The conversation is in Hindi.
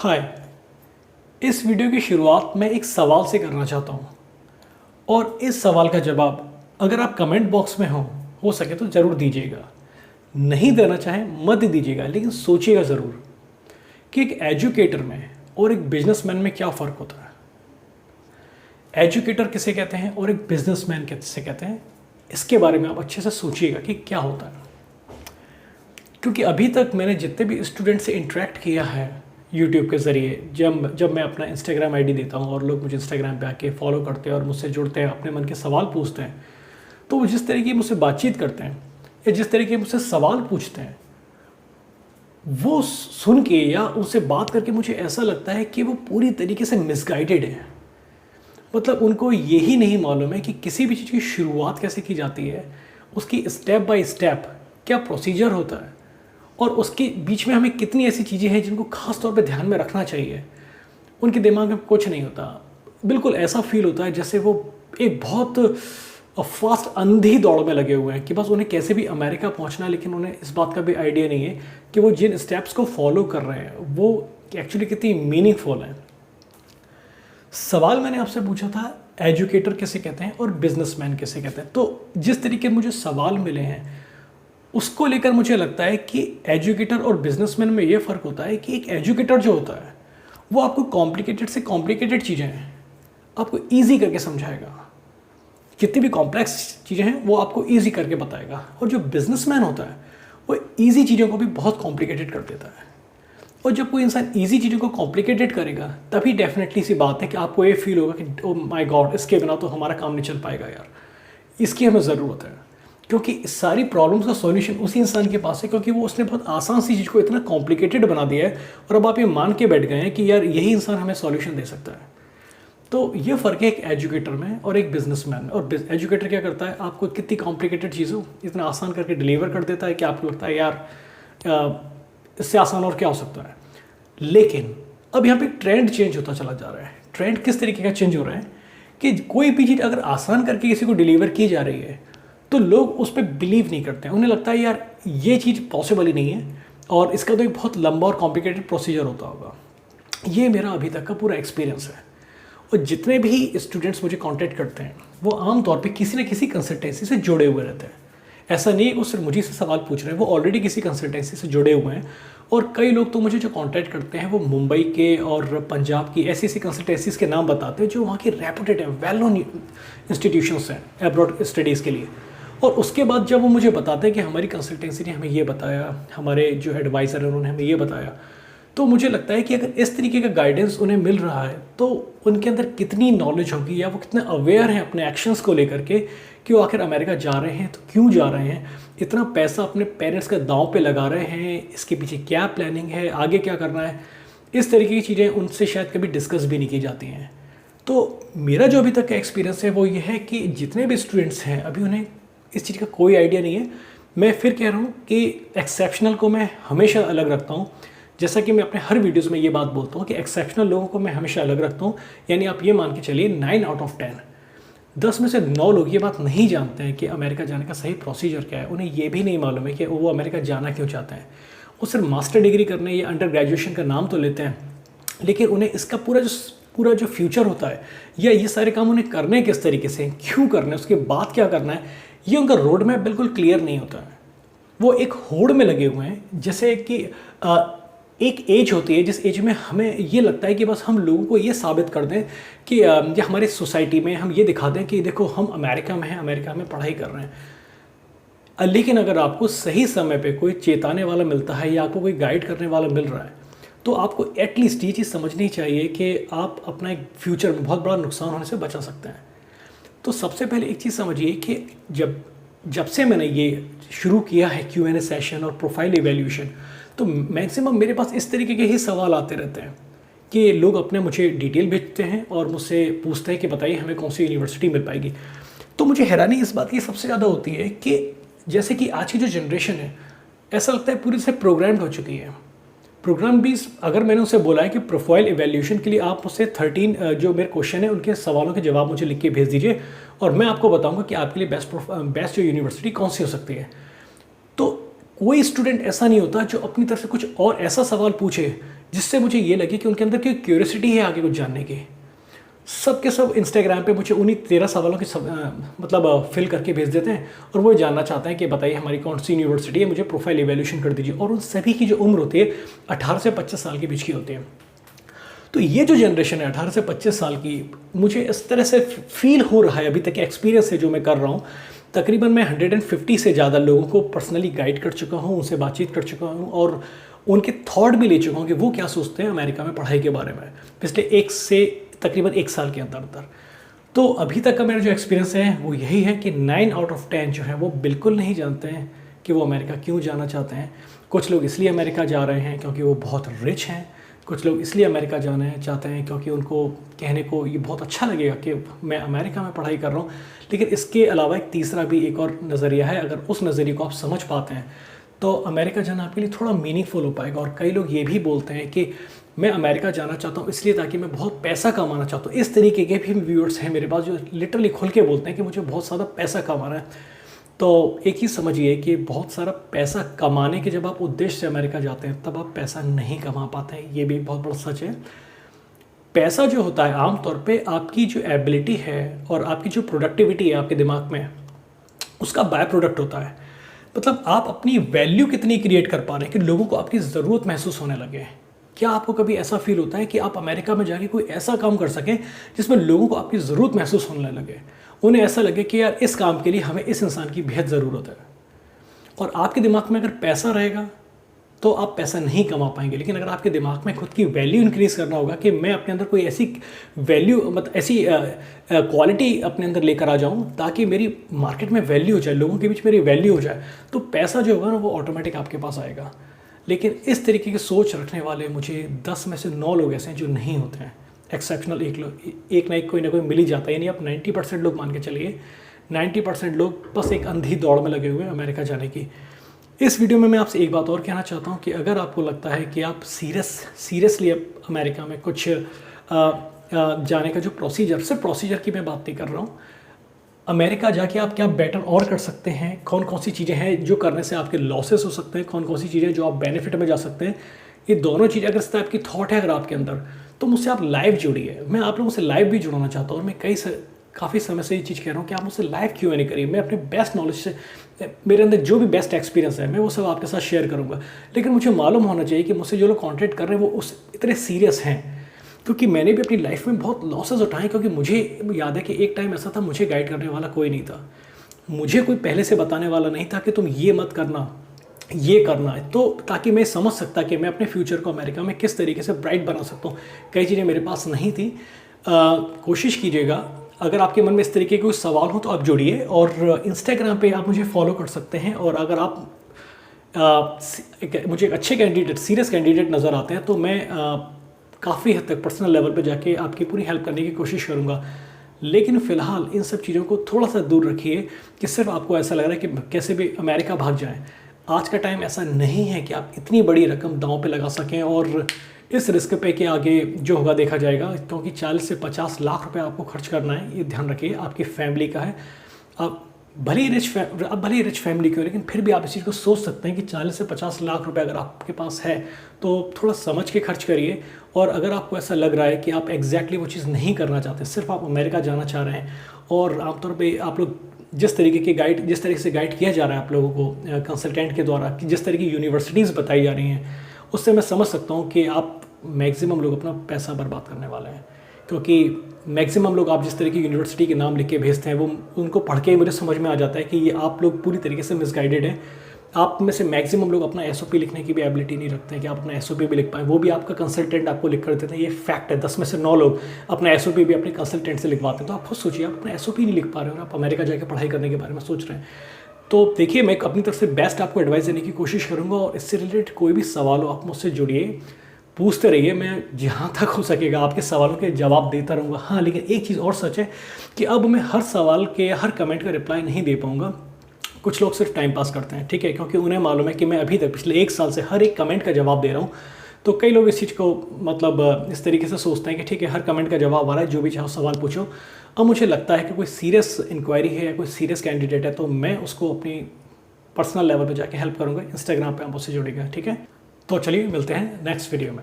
हाय। इस वीडियो की शुरुआत मैं एक सवाल से करना चाहता हूँ और इस सवाल का जवाब अगर आप कमेंट बॉक्स में हो सके तो ज़रूर दीजिएगा। नहीं देना चाहें मत दीजिएगा, लेकिन सोचिएगा ज़रूर कि एक एजुकेटर में और एक बिजनेसमैन में क्या फ़र्क होता है। एजुकेटर किसे कहते हैं और एक बिजनेसमैन किसे कहते हैं, इसके बारे में आप अच्छे से सोचिएगा कि क्या होता है। क्योंकि अभी तक मैंने जितने भी स्टूडेंट से इंटरेक्ट किया है यूट्यूब के ज़रिए, जब मैं अपना इंस्टाग्राम आईडी देता हूँ और लोग मुझे इंस्टाग्राम पे आके फॉलो करते हैं और मुझसे जुड़ते हैं, अपने मन के सवाल पूछते हैं, तो वो जिस तरीके मुझसे बातचीत करते हैं या जिस तरीके मुझसे सवाल पूछते हैं, वो सुन के या उनसे बात करके मुझे ऐसा लगता है कि वो पूरी तरीके से मिसगाइडेड है। मतलब उनको यही नहीं मालूम है कि किसी भी चीज़ की शुरुआत कैसे की जाती है, उसकी स्टेप बाय स्टेप क्या प्रोसीजर होता है और उसके बीच में हमें कितनी ऐसी चीज़ें हैं जिनको खास तौर पे ध्यान में रखना चाहिए। उनके दिमाग में कुछ नहीं होता। बिल्कुल ऐसा फील होता है जैसे वो एक बहुत फास्ट अंधी दौड़ में लगे हुए हैं कि बस उन्हें कैसे भी अमेरिका पहुंचना है, लेकिन उन्हें इस बात का भी आइडिया नहीं है कि वो जिन स्टेप्स को फॉलो कर रहे हैं वो एक्चुअली कितनी मीनिंगफुल है। सवाल मैंने आपसे पूछा था एजुकेटर किसे कहते हैं और बिजनेसमैन किसे कहते हैं। तो जिस तरीके मुझे सवाल मिले हैं उसको लेकर मुझे लगता है कि एजुकेटर और बिजनेसमैन में ये फ़र्क होता है कि एक एजुकेटर जो होता है वो आपको कॉम्प्लिकेटेड से कॉम्प्लिकेटेड चीज़ें हैं आपको ईजी करके समझाएगा। कितनी भी कॉम्प्लेक्स चीज़ें हैं वो आपको ईजी करके बताएगा। और जो बिजनेसमैन होता है वो ईजी चीज़ों को भी बहुत कॉम्प्लिकेटेड कर देता है। और जब कोई इंसान ईजी चीज़ों को कॉम्प्लिकेटेड करेगा तभी डेफिनेटली सी बात है कि आपको ये फील होगा कि ओ माय गॉड, इसके बिना तो हमारा काम नहीं चल पाएगा यार, इसकी हमें ज़रूरत है। क्योंकि सारी प्रॉब्लम्स का सॉल्यूशन उसी इंसान के पास है, क्योंकि वो उसने बहुत आसान सी चीज़ को इतना कॉम्प्लिकेटेड बना दिया है और अब आप ये मान के बैठ गए हैं कि यार यही इंसान हमें सॉल्यूशन दे सकता है। तो ये फ़र्क है एक एजुकेटर में और एक बिजनेसमैन में। और एजुकेटर क्या करता है, आपको कितनी कॉम्प्लिकेटेड चीज़ों इतना आसान करके डिलीवर कर देता है कि आपको लगता है यार इससे आसान और क्या हो सकता है। लेकिन अब यहाँ पे ट्रेंड चेंज होता चला जा रहा है। ट्रेंड किस तरीके का चेंज हो रहा है कि कोई भी चीज़ अगर आसान करके किसी को डिलीवर की जा रही है तो लोग उस पर बिलीव नहीं करते हैं। उन्हें लगता है यार ये चीज़ पॉसिबल ही नहीं है और इसका तो एक बहुत लंबा और कॉम्प्लिकेटेड प्रोसीजर होता होगा। ये मेरा अभी तक का पूरा एक्सपीरियंस है। और जितने भी स्टूडेंट्स मुझे कांटेक्ट करते हैं वो आमतौर पे किसी न किसी कंसल्टेंसी से जुड़े हुए रहते हैं। ऐसा नहीं है कि वो सिर्फ मुझे से सवाल पूछ रहे हैं, वो ऑलरेडी किसी कंसल्टेंसी से जुड़े हुए हैं। और कई लोग तो मुझे जो कांटेक्ट करते हैं वो मुंबई के और पंजाब की ऐसी ऐसी कंसल्टेंसीज के नाम बताते हैं जो वहाँ की रेपुटेड है, वेल नोन इंस्टीट्यूशंस हैं एब्रॉड स्टडीज़ के लिए। और उसके बाद जब वो मुझे बताते हैं कि हमारी कंसल्टेंसी ने हमें ये बताया, हमारे जो एडवाइज़र हैं उन्होंने हमें ये बताया, तो मुझे लगता है कि अगर इस तरीके का गाइडेंस उन्हें मिल रहा है तो उनके अंदर कितनी नॉलेज होगी या वो कितने अवेयर हैं अपने एक्शंस को लेकर के कि वो आखिर अमेरिका जा रहे हैं तो क्यों जा रहे हैं, इतना पैसा अपने पेरेंट्स का दांव पे लगा रहे हैं, इसके पीछे क्या प्लानिंग है, आगे क्या करना है। इस तरीके की चीज़ें उनसे शायद कभी डिस्कस भी नहीं की जाती हैं। तो मेरा जो अभी तक का एक्सपीरियंस है वो ये है कि जितने भी स्टूडेंट्स हैं अभी उन्हें इस चीज़ का कोई आइडिया नहीं है। मैं फिर कह रहा हूँ कि एक्सेप्शनल को मैं हमेशा अलग रखता हूँ। जैसा कि मैं अपने हर वीडियोस में ये बात बोलता हूँ कि एक्सेप्शनल लोगों को मैं हमेशा अलग रखता हूँ। यानी आप ये मान के चलिए 9 आउट ऑफ 10 में से 9 लोग ये बात नहीं जानते हैं कि अमेरिका जाने का सही प्रोसीजर क्या है। उन्हें ये भी नहीं मालूम है कि वो अमेरिका जाना क्यों चाहते हैं। वो सिर्फ मास्टर डिग्री करने या अंडर ग्रेजुएशन का नाम तो लेते हैं, लेकिन उन्हें इसका पूरा जो फ्यूचर होता है या ये सारे काम उन्हें करने किस तरीके से, क्यों करना है, उसके बाद क्या करना है, ये उनका रोड मैप बिल्कुल क्लियर नहीं होता है। वो एक होड़ में लगे हुए हैं। जैसे कि एक एज होती है जिस एज में हमें ये लगता है कि बस हम लोगों को ये साबित कर दें कि या हमारे सोसाइटी में हम ये दिखा दें कि देखो हम अमेरिका में हैं, अमेरिका में पढ़ाई कर रहे हैं। लेकिन अगर आपको सही समय पे कोई चेताने वाला मिलता है या आपको कोई गाइड करने वाला मिल रहा है तो आपको एटलीस्ट ये चीज़ समझनी चाहिए कि आप अपना एक फ्यूचर में बहुत बड़ा नुकसान होने से बचा सकते हैं। तो सबसे पहले एक चीज़ समझिए कि जब से मैंने ये शुरू किया है Q&A सेशन और प्रोफाइल इवैल्यूएशन, तो मैक्सिमम मेरे पास इस तरीके के ही सवाल आते रहते हैं कि लोग अपने मुझे डिटेल भेजते हैं और मुझसे पूछते हैं कि बताइए हमें कौन सी यूनिवर्सिटी मिल पाएगी। तो मुझे हैरानी इस बात की सबसे ज़्यादा होती है कि जैसे कि आज की जो जनरेशन है ऐसा लगता है पूरी से प्रोग्राम्ड हो चुकी है। प्रोग्राम भी अगर मैंने उसे बोला है कि प्रोफाइल इवैल्यूएशन के लिए आप मुझसे 13 जो मेरे क्वेश्चन है उनके सवालों के जवाब मुझे लिख के भेज दीजिए और मैं आपको बताऊंगा कि आपके लिए बेस्ट जो यूनिवर्सिटी कौन सी हो सकती है। तो कोई स्टूडेंट ऐसा नहीं होता जो अपनी तरफ से कुछ और ऐसा सवाल पूछे जिससे मुझे ये लगे कि उनके अंदर कोई क्यूरियोसिटी है आगे कुछ जानने की। सब के सब इंस्टाग्राम पे मुझे उन्हीं 13 सवालों की मतलब फिल करके भेज देते हैं और वो जानना चाहते हैं कि बताइए हमारी कौन सी यूनिवर्सिटी है, मुझे प्रोफाइल इवैल्यूएशन कर दीजिए। और उन सभी की जो उम्र होती है 18 से 25 साल के बीच की होती है। तो ये जो जनरेशन है 18 से 25 साल की, मुझे इस तरह से फील हो रहा है, अभी तक एक्सपीरियंस है जो मैं कर रहा हूँ, तकरीबन मैं 150 से ज़्यादा लोगों को पर्सनली गाइड कर चुका हूँ, उनसे बातचीत कर चुका हूँ और उनके थॉट भी ले चुका हूँ कि वो क्या सोचते हैं अमेरिका में पढ़ाई के बारे में पिछले तकरीबन 1 साल के अंदर। तो अभी तक का मेरा जो एक्सपीरियंस है वो यही है कि 9 आउट ऑफ 10 जो है वो बिल्कुल नहीं जानते हैं कि वो अमेरिका क्यों जाना चाहते हैं। कुछ लोग इसलिए अमेरिका जा रहे हैं क्योंकि वो बहुत रिच हैं, कुछ लोग इसलिए अमेरिका जाना चाहते हैं क्योंकि उनको कहने को ये बहुत अच्छा लगेगा कि मैं अमेरिका में पढ़ाई कर रहा हूँ। लेकिन इसके अलावा एक तीसरा भी एक और नज़रिया है, अगर उस नज़रिए को आप समझ पाते हैं तो अमेरिका जाना आपके लिए थोड़ा मीनिंगफुल हो पाएगा। और कई लोग ये भी बोलते हैं कि मैं अमेरिका जाना चाहता हूँ इसलिए ताकि मैं बहुत पैसा कमाना चाहता हूँ। इस तरीके के भी व्यूअर्स हैं मेरे पास जो लिटरली खुल के बोलते हैं कि मुझे बहुत ज़्यादा पैसा कमाना है। तो एक ही समझिए कि बहुत सारा पैसा कमाने के जब आप उद्देश्य से अमेरिका जाते हैं तब आप पैसा नहीं कमा पाते हैं, ये भी एक बहुत बड़ा सच है। पैसा जो होता है आमतौर पे आपकी जो एबिलिटी है और आपकी जो प्रोडक्टिविटी है आपके दिमाग में, उसका बाय प्रोडक्ट होता है। मतलब आप अपनी वैल्यू कितनी क्रिएट कर पा रहे हैं कि लोगों को आपकी ज़रूरत महसूस होने लगे। क्या आपको कभी ऐसा फील होता है कि आप अमेरिका में जाके कोई ऐसा काम कर सकें जिसमें लोगों को आपकी ज़रूरत महसूस होने लगे, उन्हें ऐसा लगे कि यार इस काम के लिए हमें इस इंसान की बेहद ज़रूरत है। और आपके दिमाग में अगर पैसा रहेगा तो आप पैसा नहीं कमा पाएंगे। लेकिन अगर आपके दिमाग में खुद की वैल्यू इंक्रीज़ करना होगा कि मैं अपने अंदर कोई ऐसी वैल्यू मतलब ऐसी क्वालिटी अपने अंदर लेकर आ जाऊं ताकि मेरी मार्केट में वैल्यू हो जाए, लोगों के बीच मेरी वैल्यू हो जाए, तो पैसा जो होगा ना वो ऑटोमेटिक आपके पास आएगा। लेकिन इस तरीके की सोच रखने वाले मुझे 10 में से 9 लोग ऐसे हैं जो नहीं होते हैं। एक्सेप्शनल एक ना एक कोई ना कोई मिल ही जाता है। यानी आप 90% लोग मान के चलिए, 90% लोग बस एक अंधी दौड़ में लगे हुए हैं अमेरिका जाने की। इस वीडियो में मैं आपसे एक बात और कहना चाहता हूँ कि अगर आपको लगता है कि आप सीरियसली अमेरिका में कुछ जाने का जो प्रोसीजर, सिर्फ प्रोसीजर की मैं बात नहीं कर रहा हूँ, अमेरिका जाके आप क्या बेटर और कर सकते हैं, कौन कौन सी चीज़ें हैं जो करने से आपके लॉसेस हो सकते हैं, कौन कौन सी चीज़ें जो आप बेनिफिट में जा सकते हैं, ये दोनों चीज़ें अगर इस टाइप की थॉट है अगर आपके अंदर, तो मुझसे आप लाइव जुड़िए। मैं आप लोगों से लाइव भी जुड़ाना चाहता हूँ और मैं काफ़ी समय से ये चीज़ कह रहा हूँ कि आप मुझसे लाइव क्यों नहीं करिए। मैं अपने बेस्ट नॉलेज से, मेरे अंदर जो भी बेस्ट एक्सपीरियंस है मैं वो सब आपके साथ शेयर करूँगा। लेकिन मुझे मालूम होना चाहिए कि मुझसे जो लोग कॉन्टैक्ट कर रहे हैं वो उस इतने सीरियस हैं, क्योंकि मैंने भी अपनी लाइफ में बहुत लॉसेस उठाए। क्योंकि मुझे याद है कि एक टाइम ऐसा था मुझे गाइड करने वाला कोई नहीं था, मुझे कोई पहले से बताने वाला नहीं था कि तुम ये मत करना, ये करना है, तो ताकि मैं समझ सकता कि मैं अपने फ्यूचर को अमेरिका में किस तरीके से ब्राइट बना सकता हूँ। कई चीज़ें मेरे पास नहीं थी। कोशिश कीजिएगा, अगर आपके मन में इस तरीके के कोई सवाल हो तो आप जुड़िए और इंस्टाग्राम पे आप मुझे फॉलो कर सकते हैं। और अगर आप मुझे एक अच्छे कैंडिडेट, सीरियस कैंडिडेट नज़र आते हैं तो मैं काफ़ी हद तक पर्सनल लेवल पे जाके आपकी पूरी हेल्प करने की कोशिश करूँगा। लेकिन फ़िलहाल इन सब चीज़ों को थोड़ा सा दूर रखिए कि सिर्फ आपको ऐसा लग रहा है कि कैसे भी अमेरिका भाग जाएं। आज का टाइम ऐसा नहीं है कि आप इतनी बड़ी रकम दांव पे लगा सकें और इस रिस्क पे के आगे जो होगा देखा जाएगा। क्योंकि 40 से 50 लाख रुपए आपको खर्च करना है, ये ध्यान रखिए, आपकी फैमिली का है। आप भले ही रिच फैमिली की हो, लेकिन फिर भी आप इस चीज़ को सोच सकते हैं कि 40 से 50 लाख रुपए अगर आपके पास है तो थोड़ा समझ के खर्च करिए। और अगर आपको ऐसा लग रहा है कि आप एग्जैक्टली वो चीज़ नहीं करना चाहते, सिर्फ आप अमेरिका जाना चाह रहे हैं और आमतौर पर आप लोग जिस तरीके से गाइड किया जा रहा है आप लोगों को कंसल्टेंट के द्वारा, कि जिस तरह की यूनिवर्सिटीज़ बताई जा रही हैं, उससे मैं समझ सकता हूँ कि आप मैक्सिमम लोग अपना पैसा बर्बाद करने वाले हैं। क्योंकि मैक्सिमम लोग आप जिस तरह की यूनिवर्सिटी के नाम लिख के भेजते हैं वो उनको पढ़ के ही मुझे समझ में आ जाता है कि ये आप लोग पूरी तरीके से मिसगाइडेड हैं। आप में से मैक्सिमम लोग अपना एसओपी लिखने की भी एबिलिटी नहीं रखते हैं कि आप अपना एसओपी भी लिख पाएँ। वो भी आपका कंसल्टेंट आपको लिख कर देते हैं, ये फैक्ट है। 10 में से 9 लोग अपना एसओपी भी अपने कंसल्टेंट से लिखवाते हैं। तो आप खुद सोचिए, आप अपना एसओपी नहीं लिख पा रहे हो और आप अमेरिका जाकर पढ़ाई करने के बारे में सोच रहे हैं। तो देखिए, मैं अपनी तरफ से बेस्ट आपको एडवाइस देने की कोशिश करूँगा और इससे रिलेटेड कोई भी सवाल हो आप मुझसे जुड़िए, पूछते रहिए। मैं जहाँ तक हो सकेगा आपके सवालों के जवाब देता रहूँगा। हाँ, लेकिन एक चीज़ और सच है कि अब मैं हर सवाल के, हर कमेंट का रिप्लाई नहीं दे पाऊँगा। कुछ लोग सिर्फ टाइम पास करते हैं, ठीक है, क्योंकि उन्हें मालूम है कि मैं अभी तक पिछले 1 साल से हर एक कमेंट का जवाब दे रहा हूँ। तो कई लोग इस चीज़ को मतलब इस तरीके से सोचते हैं कि ठीक है, हर कमेंट का जवाब आ रहा है, जो भी चाहो सवाल पूछो। अब मुझे लगता है कि कोई सीरियस इंक्वायरी है या कोई सीरियस कैंडिडेट है तो मैं उसको अपनी पर्सनल लेवल पे जाके हेल्प करूँगा। इंस्टाग्राम पे आप मुझसे जुड़ेगा, ठीक है। तो चलिए मिलते हैं नेक्स्ट वीडियो में।